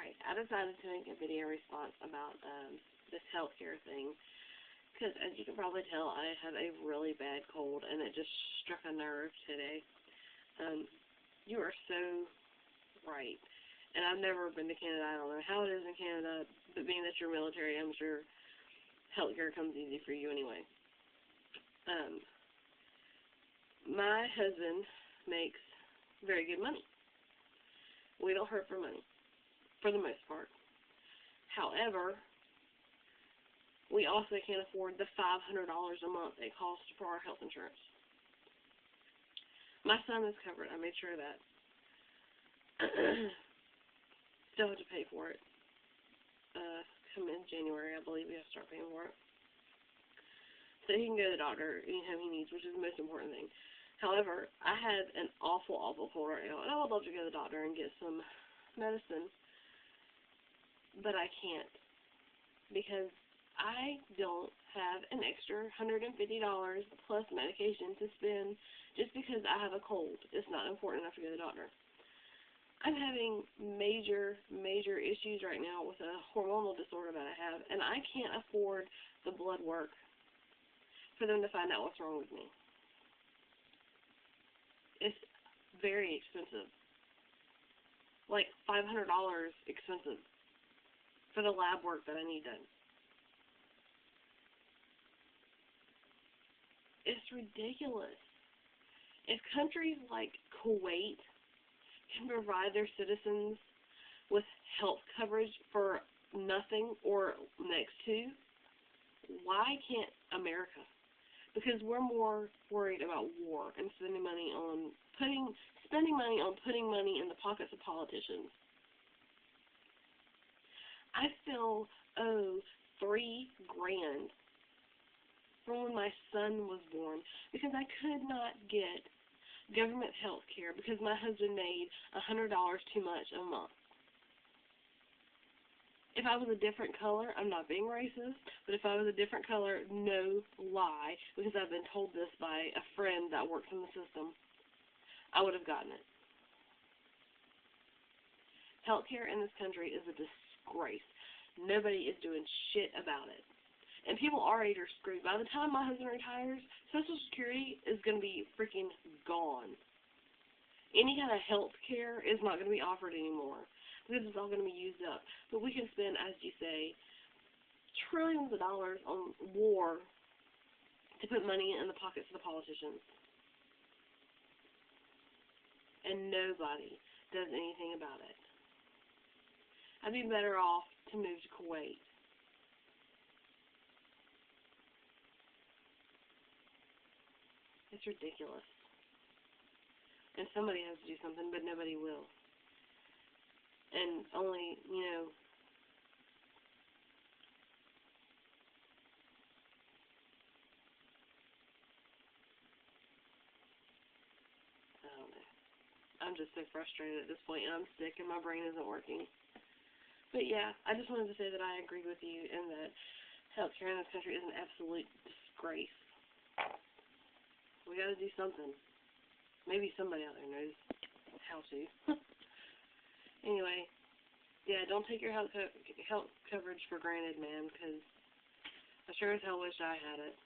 anyway, I decided to make a video response about this healthcare thing. Because, as you can probably tell, I have a really bad cold, and it just struck a nerve today. You are so right. And I've never been to Canada. I don't know how it is in Canada, but being that you're military, I'm sure healthcare comes easy for you anyway. My husband makes very good money. We don't hurt for money, for the most part. However, we also can't afford the $500 a month it costs for our health insurance. My son is covered. I made sure of that. Still have to pay for it. Come in January, I believe we have to start paying for it. So he can go to the doctor anytime he needs, which is the most important thing. However, I have an awful, awful cold right now, and I would love to go to the doctor and get some medicine, but I can't because I don't have an extra $150 plus medication to spend just because I have a cold. It's not important enough to go to the doctor. I'm having major, major issues right now with a hormonal disorder that I have, and I can't afford the blood work for them to find out what's wrong with me. It's very expensive. Like $500 expensive for the lab work that I need done. It's ridiculous. If countries like Kuwait can provide their citizens with health coverage for nothing or next to, why can't America? Because we're more worried about war and spending money on putting money in the pockets of politicians. I still owe $3,000 from when my son was born because I could not get government health care because my husband made $100 too much a month. If I was a different color, I'm not being racist, but if I was a different color, no lie, because I've been told this by a friend that works in the system, I would have gotten it. Healthcare in this country is a disgrace. Nobody is doing shit about it. And people our age are screwed. By the time my husband retires, Social Security is going to be freaking gone. Any kind of health care is not going to be offered anymore because it's all going to be used up. But we can spend, as you say, trillions of dollars on war to put money in the pockets of the politicians. And nobody does anything about it. I'd be better off to move to Kuwait. It's ridiculous. And somebody has to do something, but nobody will. And only, I don't know. I'm just so frustrated at this point, and I'm sick, and my brain isn't working. But yeah, I just wanted to say that I agree with you and that healthcare in this country is an absolute disgrace. We got to do something. Maybe somebody out there knows how to. Anyway, yeah, don't take your health coverage for granted, man, because I sure as hell wish I had it.